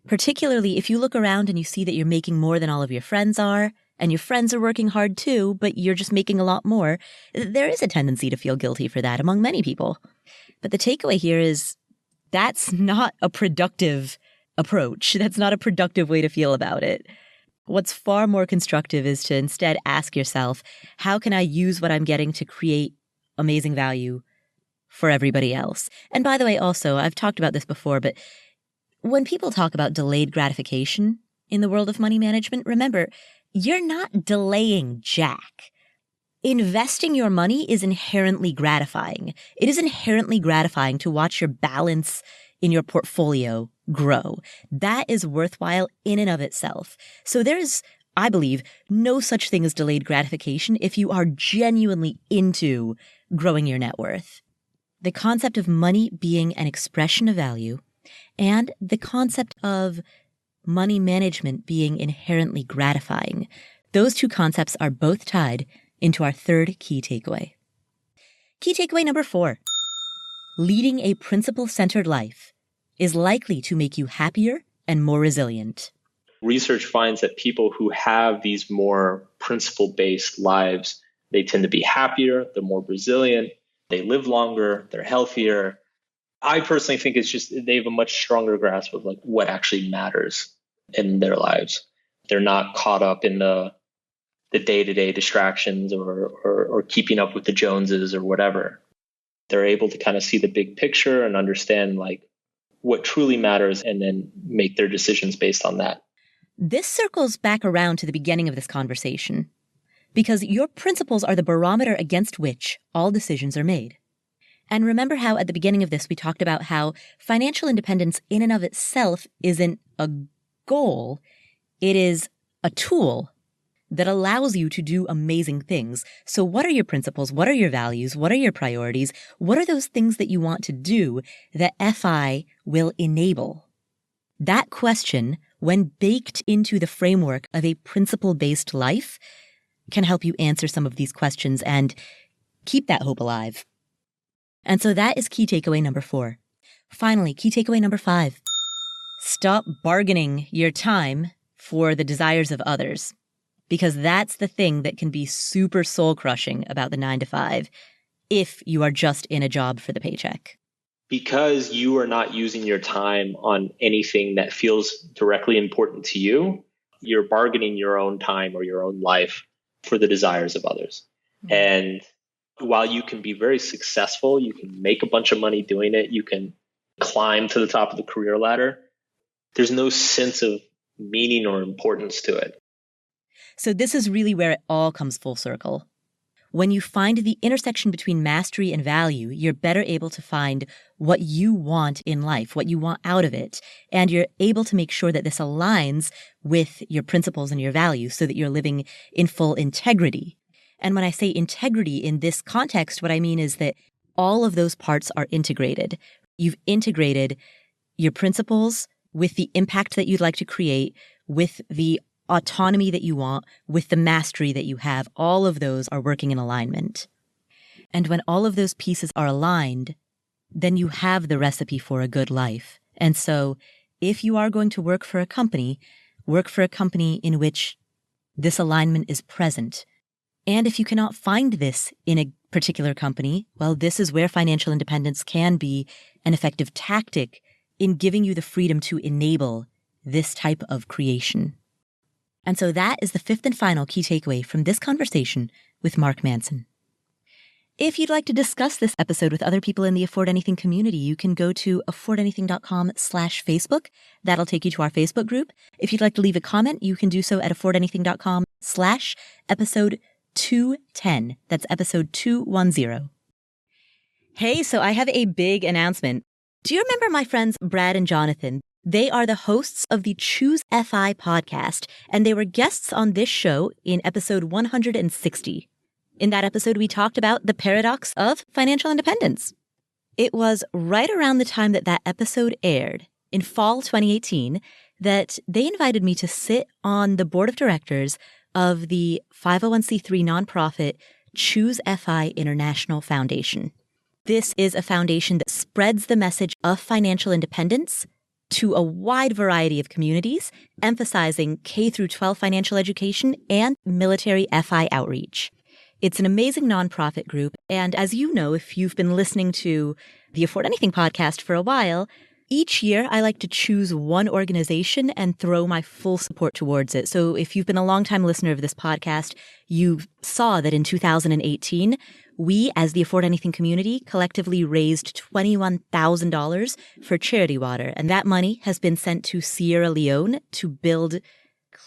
Speaker 1: Particularly if you look around and you see that you're making more than all of your friends are, and your friends are working hard too, but you're just making a lot more, there is a tendency to feel guilty for that among many people. But the takeaway here is that's not a productive approach. That's not a productive way to feel about it. What's far more constructive is to instead ask yourself, how can I use what I'm getting to create amazing value for everybody else? And by the way, also, I've talked about this before, but when people talk about delayed gratification in the world of money management, remember, you're not delaying jack. Investing your money is inherently gratifying. It is inherently gratifying to watch your balance in your portfolio grow. That is worthwhile in and of itself. So there is, I believe, no such thing as delayed gratification if you are genuinely into growing your net worth. The concept of money being an expression of value and the concept of money management being inherently gratifying. Those two concepts are both tied into our third key takeaway. Key takeaway number 4. Leading a principle-centered life is likely to make you happier and more resilient.
Speaker 2: Research finds that people who have these more principle-based lives, they tend to be happier, they're more resilient, they live longer, they're healthier. I personally think it's just they have a much stronger grasp of like what actually matters in their lives. They're not caught up in the day-to-day distractions or keeping up with the Joneses or whatever. They're able to kind of see the big picture and understand like what truly matters and then make their decisions based on that.
Speaker 1: This circles back around to the beginning of this conversation because your principles are the barometer against which all decisions are made. And remember how at the beginning of this we talked about how financial independence in and of itself isn't a goal, it is a tool that allows you to do amazing things. So what are your principles? What are your values? What are your priorities? What are those things that you want to do that FI will enable? That question, when baked into the framework of a principle-based life, can help you answer some of these questions and keep that hope alive. And so that is key takeaway number 4. Finally, key takeaway number 5. Stop bargaining your time for the desires of others. Because that's the thing that can be super soul-crushing about the 9-to-5 if you are just in a job for the paycheck.
Speaker 2: Because you are not using your time on anything that feels directly important to you, you're bargaining your own time or your own life for the desires of others. Mm-hmm. And while you can be very successful, you can make a bunch of money doing it, you can climb to the top of the career ladder, there's no sense of meaning or importance to it.
Speaker 1: So this is really where it all comes full circle. When you find the intersection between mastery and value, you're better able to find what you want in life, what you want out of it, and you're able to make sure that this aligns with your principles and your values so that you're living in full integrity. And when I say integrity in this context, what I mean is that all of those parts are integrated. You've integrated your principles with the impact that you'd like to create, with the autonomy that you want, with the mastery that you have. All of those are working in alignment. And when all of those pieces are aligned, then you have the recipe for a good life. And so if you are going to work for a company in which this alignment is present. And if you cannot find this in a particular company, well, this is where financial independence can be an effective tactic in giving you the freedom to enable this type of creation. And so that is the 5th and final key takeaway from this conversation with Mark Manson. If you'd like to discuss this episode with other people in the Afford Anything community, you can go to affordanything.com/Facebook. That'll take you to our Facebook group. If you'd like to leave a comment, you can do so at affordanything.com/episode 210. That's episode 210. Hey, so I have a big announcement. Do you remember my friends Brad and Jonathan? They are the hosts of the Choose FI podcast, and they were guests on this show in episode 160. In that episode, we talked about the paradox of financial independence. It was right around the time that that episode aired, in fall 2018, that they invited me to sit on the board of directors of the 501c3 nonprofit Choose FI International Foundation. This is a foundation that spreads the message of financial independence to a wide variety of communities, emphasizing K-12 financial education and military FI outreach. It's an amazing nonprofit group, and as you know, if you've been listening to the Afford Anything podcast for a while, each year I like to choose one organization and throw my full support towards it. So if you've been a longtime listener of this podcast, you saw that in 2018, we, as the Afford Anything community, collectively raised $21,000 for charity water. And that money has been sent to Sierra Leone to build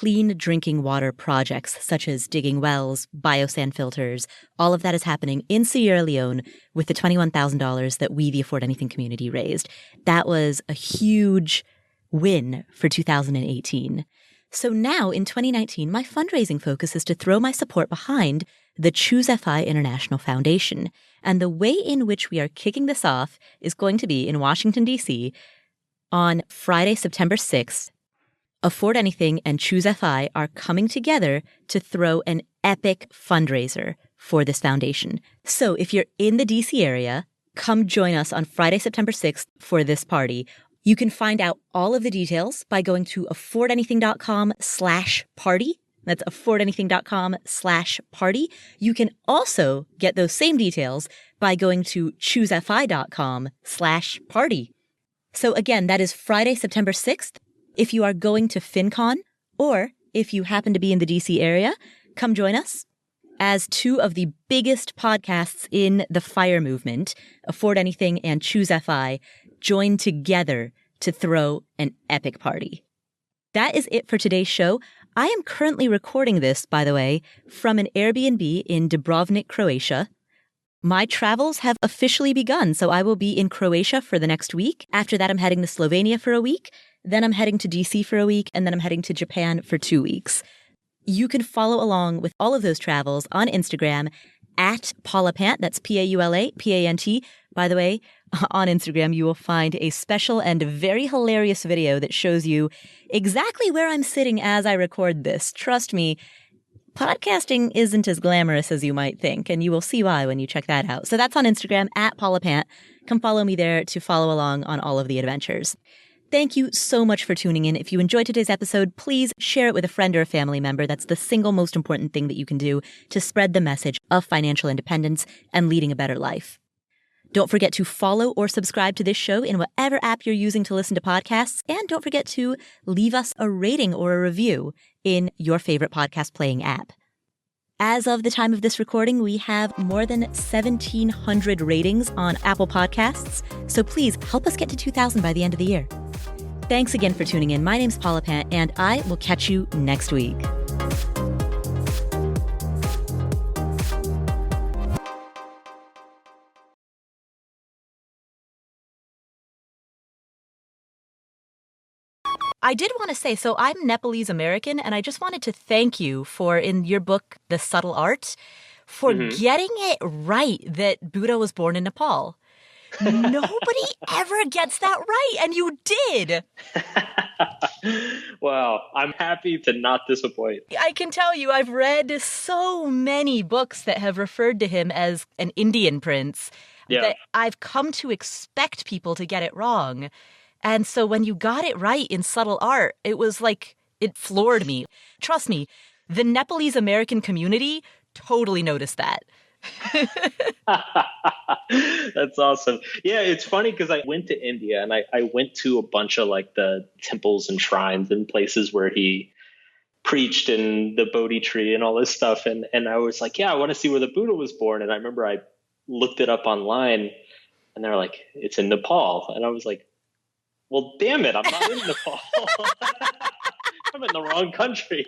Speaker 1: clean drinking water projects such as digging wells, biosand filters. All of that is happening in Sierra Leone with the $21,000 that we, the Afford Anything community, raised. That was a huge win for 2018. So now in 2019, my fundraising focus is to throw my support behind the Choose FI International Foundation. And the way in which we are kicking this off is going to be in Washington, D.C. on Friday, September 6th. Afford Anything and Choose FI are coming together to throw an epic fundraiser for this foundation. So if you're in the D.C. area, come join us on Friday, September 6th for this party. You can find out all of the details by going to affordanything.com/party. That's affordanything.com/party. You can also get those same details by going to choosefi.com/party. So again, that is Friday, September 6th. If you are going to FinCon, or if you happen to be in the DC area, come join us. As two of the biggest podcasts in the FIRE movement, Afford Anything and Choose FI, join together to throw an epic party. That is it for today's show. I am currently recording this, by the way, from an Airbnb in Dubrovnik, Croatia. My travels have officially begun, so I will be in Croatia for the next week. After that, I'm heading to Slovenia for a week. Then I'm heading to DC for a week, and then I'm heading to Japan for 2 weeks. You can follow along with all of those travels on Instagram at Paula Pant. That's PaulaPant. By the way, on Instagram, you will find a special and very hilarious video that shows you exactly where I'm sitting as I record this. Trust me, podcasting isn't as glamorous as you might think, and you will see why when you check that out. So that's on Instagram at Paula Pant. Come follow me there to follow along on all of the adventures. Thank you so much for tuning in. If you enjoyed today's episode, please share it with a friend or a family member. That's the single most important thing that you can do to spread the message of financial independence and leading a better life. Don't forget to follow or subscribe to this show in whatever app you're using to listen to podcasts. And don't forget to leave us a rating or a review in your favorite podcast playing app. As of the time of this recording, we have more than 1,700 ratings on Apple Podcasts. So please help us get to 2,000 by the end of the year. Thanks again for tuning in. My name's Paula Pant, and I will catch you next week. I did want to say, so I'm Nepalese American, and I just wanted to thank you for, in your book, The Subtle Art, for getting it right that Buddha was born in Nepal. Nobody ever gets that right, and you did.
Speaker 2: Well, I'm happy to not disappoint.
Speaker 1: I can tell you, I've read so many books that have referred to him as an Indian prince that I've come to expect people to get it wrong. And so when you got it right in Subtle Art, it was like, it floored me. Trust me, the Nepalese American community totally noticed that.
Speaker 2: That's awesome. Yeah, it's funny because I went to India and I went to a bunch of like the temples and shrines and places where he preached and the Bodhi tree and all this stuff. And I was like, yeah, I want to see where the Buddha was born. And I remember I looked it up online and they're like, it's in Nepal. And I was like, well, damn it, I'm not in Nepal. I'm in the wrong country.